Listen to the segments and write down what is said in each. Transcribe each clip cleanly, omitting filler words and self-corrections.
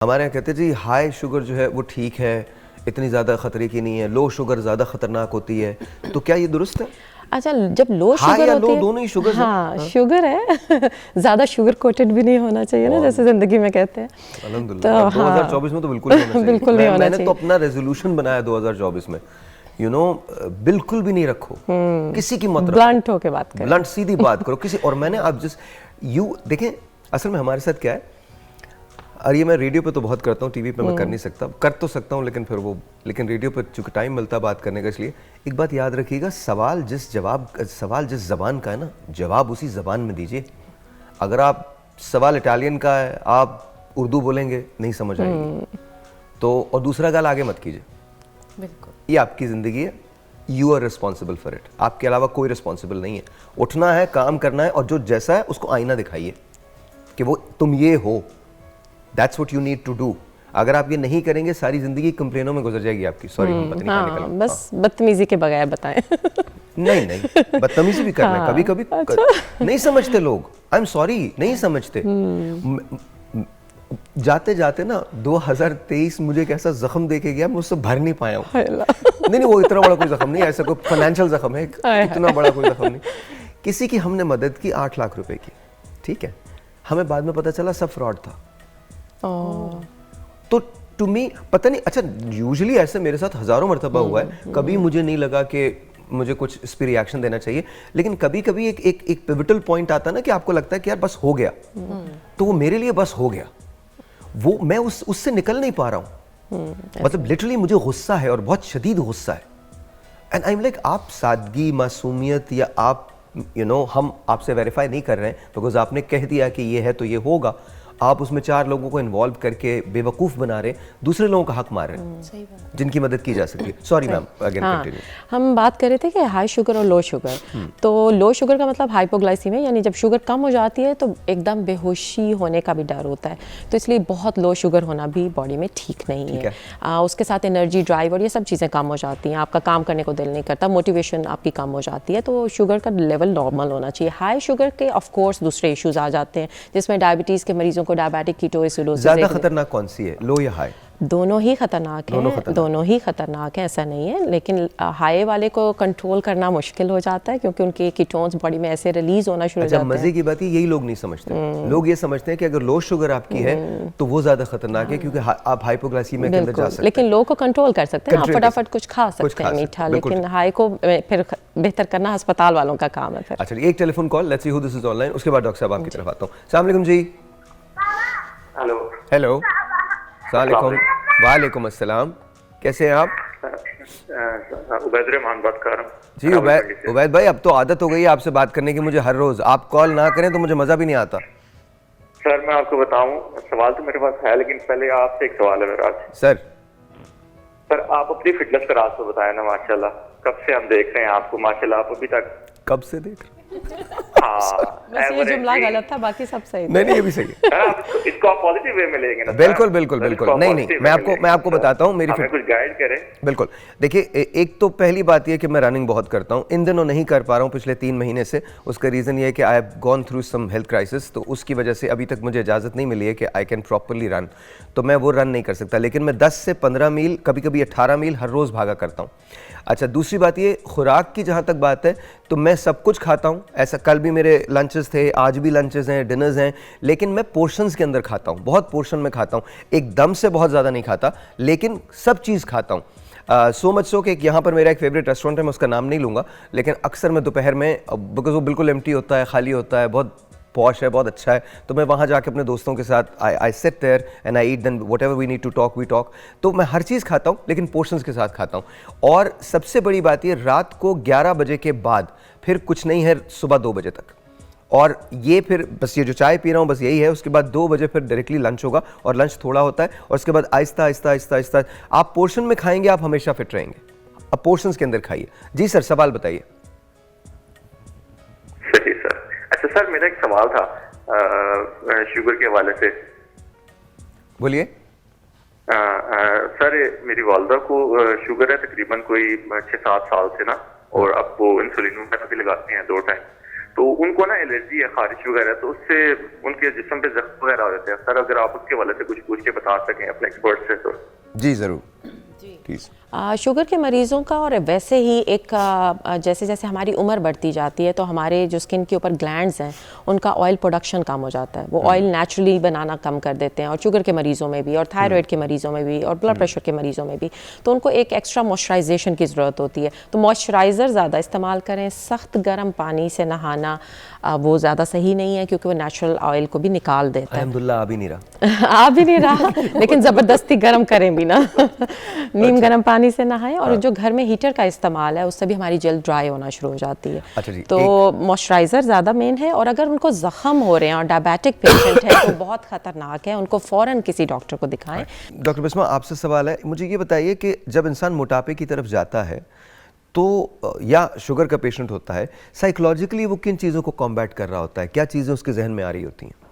ہمارے یہاں کہتے ہیں جی ہائی شوگر جو ہے وہ ٹھیک ہے، اتنی زیادہ خطرے کی نہیں ہے، لو شوگر زیادہ خطرناک ہوتی ہے، تو کیا یہ درست ہے؟ اچھا جب لو ہائی شوگر یا ہوتی لو ہے دونوں ہی شوگر ہیں؟ ہاں شوگر ہے زیادہ شوگر کوٹڈ بھی نہیں ہونا چاہیے نا جیسے زندگی میں کہتے ہیں. الحمدللہ. تو اور 2024 میں تو بالکل نہیں ہونا بالکل نہیں چاہیے. ہونا میں نے تو چاہیے. اپنا ریزولوشن بنایا 2024 میں بالکل بھی نہیں رکھو، کسی کی مت رکھو، بلنٹ ہو کے بات کریں، بلنٹ سیدھی بات کرو کسی. اور میں نے اب دیکھیں اصل میں ہمارے ساتھ کیا ہے، اور یہ میں ریڈیو پہ تو بہت کرتا ہوں، ٹی وی پہ میں کر نہیں سکتا، کر تو سکتا ہوں لیکن ریڈیو پہ چونکہ ٹائم ملتا ہے بات کرنے کا، اس لیے ایک بات یاد رکھیے گا، سوال جس زبان کا ہے نا، جواب اسی زبان میں دیجیے. اگر آپ سوال اٹالین کا ہے، آپ اردو بولیں گے نہیں سمجھ آئے گی تو، اور دوسرا گال آگے مت کیجیے. بالکل یہ آپ کی زندگی ہے، you are responsible for it, آپ کے علاوہ کوئی ریسپانسبل نہیں ہے. اٹھنا ہے، کام کرنا ہے، اور جو جیسا ہے اس کو آئینہ دکھائیے کہ وہ تم یہ ہو. That's what you need to do. اگر آپ یہ نہیں کریں گے ساری زندگی کمپلینوں میں گزر جائے گی آپ کی. سوری ہم پتہ نہیں کہاں نکل گئے. بس بدتمیزی کے بغیر بتائیں. نہیں بدتمیزی بھی کرنا ہے کبھی کبھی. نہیں سمجھتے لوگ، آئی ایم سوری، نہیں سمجھتے. جاتے جاتے نا 2023 مجھے ایک ایسا زخم دے کے گیا، میں اس سے بھر نہیں پایا ہوں. نہیں وہ اتنا بڑا کوئی زخم نہیں، ایسا کوئی فائنینشیل زخم ہے، اتنا بڑا کوئی زخم نہیں. کسی کی ہم نے مدد کی 8 لاکھ روپے کی، ٹھیک ہے، ہمیں بعد میں پتہ چلا سب فراڈ تھا. تو ٹو می پتہ نہیں، اچھا یوزلی ایسے میرے ساتھ ہزاروں مرتبہ ہوا ہے، کبھی مجھے نہیں لگا کہ مجھے کچھ اس پہ ری ایکشن دینا چاہیے، لیکن کبھی کبھی ایک پیوٹل پوائنٹ آتا ہے نا کہ آپ کو لگتا ہے کہ یار بس ہو گیا، تو وہ میرے لیے بس ہو گیا، وہ میں اس سے نکل نہیں پا رہا ہوں. مطلب لٹرلی مجھے غصہ ہے اور بہت شدید غصہ ہے. اینڈ آئی ایم لائک آپ سادگی، معصومیت، یا آپ ہم آپ سے ویریفائی نہیں کر رہے ہیں بیکاز آپ نے کہہ دیا کہ یہ ہے تو یہ ہوگا، آپ اس میں 4 لوگوں کو انوالو کر کے بے وقوف بنا رہے ہیں، دوسرے لوگوں کا حق مار رہے ہیں جن کی مدد کی جا سکتی ہے. Sorry ma'am again continue. ہم بات کر رہے تھے کہ ہائی شوگر اور لو شوگر. تو لو شوگر کا مطلب ہائپوگلائسیمیا، یعنی جب شوگر کم ہو جاتی ہے تو ایک دم بے ہوشی ہونے کا بھی ڈر ہوتا ہے. تو اس لیے بہت لو شوگر ہونا بھی باڈی میں ٹھیک نہیں ہے. اس کے ساتھ انرجی، ڈرائیو اور یہ سب چیزیں کم ہو جاتی ہیں، آپ کا کام کرنے کو دل نہیں کرتا، موٹیویشن آپ کی کم ہو جاتی ہے. تو شوگر کا لیول نارمل ہونا چاہیے. ہائی شوگر کے آف کورس دوسرے ایشوز آ جاتے ہیں، جس میں ڈائبٹیز کے مریضوں کو ڈائبیٹک کیٹوسیڈوسس. زیادہ خطرناک کون سی ہے، لو یا ہائی؟ دونوں ہی خطرناک ہیں، دونوں ہی خطرناک ہیں، ایسا نہیں ہے. لیکن ہائی والے کو کنٹرول کرنا مشکل ہو جاتا ہے کیونکہ ان کے کیٹونز باڈی میں ایسے ریلیز ہونا شروع ہو جاتے ہیں. مزے کی بات یہی لوگ نہیں سمجھتے. لوگ یہ سمجھتے ہیں کہ اگر لو شوگر آپ کی ہے تو وہ زیادہ خطرناک ہے کیونکہ آپ ہائپوگلائسیمیا کے اندر جا سکتے ہیں. لیکن لو کو کنٹرول کر سکتے ہیں، آپ فٹافٹ کچھ کھا سکتے ہیں میٹھا، لیکن ہائی کو پھر بہتر کرنا ہسپتال والوں کا کام ہے. اچھا ایک telephone call, let's see how this is online, اس کے بعد ڈاکٹر صاحب آپ کی طرف آتا ہوں. السلام علیکم جی. ہیلو السلام علیکم. وعلیکم السلام، کیسے ہیں آپ؟ عبید الرحمان بات کر رہا ہوں. جی عبید بھائی، اب تو عادت ہو گئی ہے آپ سے بات کرنے کی مجھے ہر روز. آپ کال نہ کریں تو مجھے مزہ بھی نہیں آتا. سر میں آپ کو بتاؤں، سوال تو میرے پاس ہے لیکن پہلے آپ سے ایک سوال ہے میرا. سر آپ اپنی فٹنس کا راز تو بتائیں نا. ماشاءاللہ کب سے ہم دیکھ رہے ہیں آپ کو، ماشاءاللہ آپ ابھی تک. کب سے دیکھ رہے؟ بس یہ جملہ غلط تھا، باقی سب صحیح. نہیں یہ بھی صحیح ہے. اس کو آپ پازیٹیو وے میں لیں گے نا؟ بالکل بالکل بالکل. نہیں میں آپ کو بتاتا ہوں میری کچھ گائیڈ کریں. بالکل. دیکھیے ایک تو پہلی بات یہ کہ میں رننگ بہت کرتا ہوں، ان دنوں نہیں کر پا رہا ہوں پچھلے 3 مہینے سے. اس کا ریزن یہ ہے کہ I have gone through some health crisis, تو اس کی وجہ سے ابھی تک مجھے اجازت نہیں ملی ہے کہ آئی کین پراپرلی رن، تو میں وہ رن نہیں کر سکتا. لیکن میں 10 سے 15 میل، کبھی کبھی 18 میل ہر روز بھاگا کرتا ہوں. اچھا دوسری بات یہ خوراک کی جہاں تک بات ہے تو میں سب کچھ کھاتا ہوں. ایسا کل بھی میرے لنچز تھے، آج بھی لنچز ہیں، ڈنرز ہیں، لیکن میں پورشنز کے اندر کھاتا ہوں، بہت پورشن میں کھاتا ہوں. ایک دم سے بہت زیادہ نہیں کھاتا لیکن سب چیز کھاتا ہوں. سو مچ سو کہ یہاں پر میرا ایک فیوریٹ ریسٹورینٹ ہے، میں اس کا نام نہیں لوں گا، لیکن اکثر میں دوپہر میں، بیکاز وہ بالکل ایمٹی ہوتا ہے، خالی ہوتا ہے، بہت پوش ہے، بہت اچھا ہے، تو میں وہاں جا کے اپنے دوستوں کے ساتھ I sit there and I eat, then whatever we need to talk we talk. تو میں ہر چیز کھاتا ہوں لیکن پورشنز کے ساتھ کھاتا ہوں. اور سب سے بڑی بات یہ، رات کو 11 بجے کے بعد پھر کچھ نہیں ہے، صبح 2 بجے تک. اور یہ پھر بس یہ جو چائے پی رہا ہوں بس یہی ہے. اس کے بعد 2 بجے پھر ڈائریکٹلی لنچ ہوگا، اور لنچ تھوڑا ہوتا ہے، اور اس کے بعد آہستہ آہستہ آہستہ آہستہ آپ پورشن میں کھائیں گے، آپ ہمیشہ فٹ رہیں گے. اب پورشنز کے اندر کھائیے. جی سر سوال بتائیے. صحیح سر. اچھا سر میرا ایک سوال تھا شوگر کے حوالے سے. بولیے. سر میری والدہ کو شوگر ہے تقریباً کوئی 6-7 سال سے نا، اور اب وہ انسولین وغیرہ بھی لگاتے ہیں 2 ٹائم. تو ان کو نا الرجی ہے خارش وغیرہ, تو اس سے ان کے جسم پہ زخم وغیرہ ہو جاتے ہیں. سر اگر آپ اس کے حوالے سے کچھ پوچھ کے بتا سکیں اپنے ایکسپرٹ سے تو. جی ضرور پلیز. شوگر کے مریضوں کا اور ویسے ہی ایک جیسے جیسے ہماری عمر بڑھتی جاتی ہے تو ہمارے جو اسکن کے اوپر گلینڈز ہیں ان کا آئل پروڈکشن کم ہو جاتا ہے, وہ آئل نیچرلی بنانا کم کر دیتے ہیں, اور شوگر کے مریضوں میں بھی, اور تھائرائڈ کے مریضوں میں بھی, اور بلڈ پریشر کے مریضوں میں بھی, تو ان کو ایک ایکسٹرا موئسچرائزیشن کی ضرورت ہوتی ہے. تو موئسچرائزر زیادہ استعمال کریں. سخت گرم پانی سے نہانا وہ زیادہ صحیح نہیں ہے کیونکہ وہ نیچرل آئل کو بھی نکال دیتا ہے. الحمدللہ آ بھی نہیں رہا. آ بھی نہیں رہا لیکن زبردستی گرم کریں بھی نا. نیم گرم پانی سے نہائیں, اور جو گھر میں ہیٹر کا استعمال ہے اس سے بھی ہماری جلد ڈرائی ہونا شروع ہو جاتی ہے. تو موئسچرائزر زیادہ مین ہے, اور اگر ان کو زخم ہو رہے ہیں اور ڈائبیٹک پیشنٹ ہے تو بہت خطرناک ہے, ان کو فوراً کسی ڈاکٹر کو دکھائیں. ڈاکٹر بسمہ آپ سے سوال ہے, مجھے یہ بتائیے کہ جب انسان موٹاپے کی طرف جاتا ہے تو یا شوگر کا پیشنٹ ہوتا ہے, سائیکولوجیکلی وہ کن چیزوں کو کمبیٹ کر رہا ہوتا ہے, کیا چیزیں اس کے ذہن میں آ رہی ہوتی ہیں؟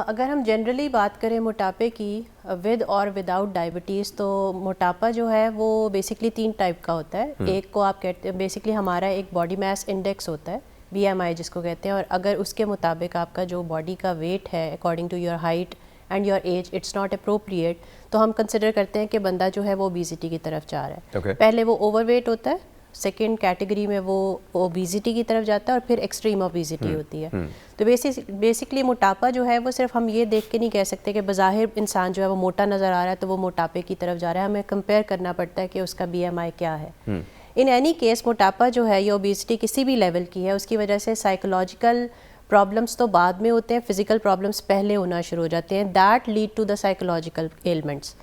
اگر ہم جنرلی بات کریں موٹاپے کی ود اور وداؤٹ ڈائبٹیز, تو موٹاپا جو ہے وہ بیسکلی 3 ٹائپ کا ہوتا ہے. ایک کو آپ کہتے ہیں بیسکلی ہمارا ایک باڈی میس انڈیکس ہوتا ہے, BMI جس کو کہتے ہیں, اور اگر اس کے مطابق آپ کا جو باڈی کا ویٹ ہے according to your height and your age it's not appropriate, تو ہم کنسیڈر کرتے ہیں کہ بندہ جو ہے وہ اوبیزٹی کی طرف جا رہا ہے. پہلے وہ اوور ویٹ ہوتا ہے, سیکنڈ کیٹیگری میں وہ اوبیزٹی کی طرف جاتا ہے, اور پھر ایکسٹریم اوبیزٹی ہوتی ہے. تو بیسکلی موٹاپا جو ہے وہ صرف ہم یہ دیکھ کے نہیں کہہ سکتے کہ بظاہر انسان جو ہے وہ موٹا نظر آ رہا ہے تو وہ موٹاپے کی طرف جا رہا ہے. ہمیں کمپیئر کرنا پڑتا ہے کہ اس کا BMI کیا ہے. ان اینی کیس موٹاپا جو ہے یا اوبیزٹی کسی بھی لیول کی ہے, اس کی وجہ سے سائیکولوجیکل پرابلمس تو بعد میں ہوتے ہیں, فزیکل پرابلمس پہلے ہونا شروع ہو جاتے ہیں. That lead to the psychological elements.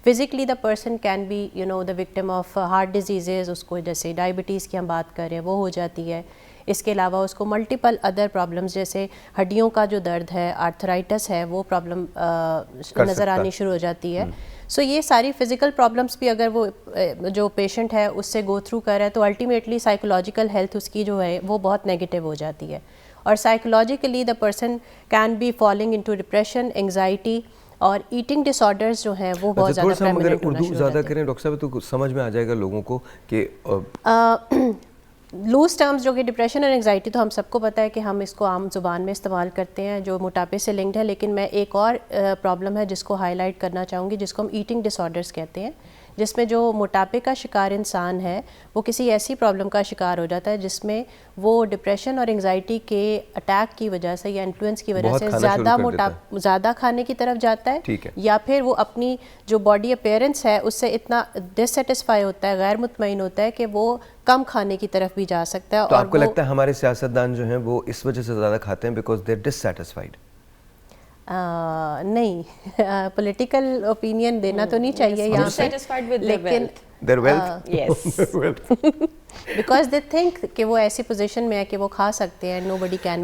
Physically the person can be the victim of heart diseases, اس کو جیسے ڈائبٹیز کی ہم بات کر رہے ہیں وہ ہو جاتی ہے. اس کے علاوہ اس کو ملٹیپل ادر پرابلمس جیسے ہڈیوں کا جو درد ہے, آرتھرائٹس ہے, وہ پرابلم نظر آنی شروع ہو جاتی ہے. سو یہ ساری فزیکل پرابلمس بھی اگر وہ جو پیشنٹ ہے اس سے گو تھرو کر رہا ہے تو الٹیمیٹلی سائیکولوجیکل ہیلتھ اس کی جو ہے وہ بہت نیگیٹو ہو جاتی ہے. اور psychologically the person can be falling into depression, anxiety, اور ایٹنگ ڈس آرڈرز جو ہیں وہ بہت زیادہ پریمننٹ ہونا شروع ہو جاتے ہیں. زیادہ کریں ڈاکٹر صاحب تو سمجھ میں آ جائے گا لوگوں کو کہ لوز ٹرمز جو کہ ڈپریشن اور انگزائٹی تو ہم سب کو پتہ ہے کہ ہم اس کو عام زبان میں استعمال کرتے ہیں جو موٹاپے سے لنکڈ ہے. لیکن میں ایک اور پرابلم ہے جس کو ہائی لائٹ کرنا چاہوں گی, جس کو ہم ایٹنگ ڈس آرڈرز کہتے ہیں, جس میں جو موٹاپے کا شکار انسان ہے وہ کسی ایسی پرابلم کا شکار ہو جاتا ہے جس میں وہ ڈپریشن اور انگزائٹی کے اٹیک کی وجہ سے یا انفلوئنس کی وجہ سے زیادہ کھانے کی طرف جاتا ہے, یا پھر وہ اپنی جو باڈی اپیئرنس ہے اس سے اتنا ڈس سیٹسفائی ہوتا ہے, غیر مطمئن ہوتا ہے کہ وہ کم کھانے کی طرف بھی جا سکتا ہے. تو آپ کو لگتا ہے ہمارے سیاستدان جو ہیں وہ اس وجہ سے زیادہ کھاتے ہیں because they are dissatisfied? نہیں, پولیٹیکل اوپینین دینا تو نہیں چاہیے یہاں پہ, لیکن their wealth, yes, because they think کہ وہ ایسی پوزیشن میں ہے کہ وہ کھا سکتے ہیں, nobody can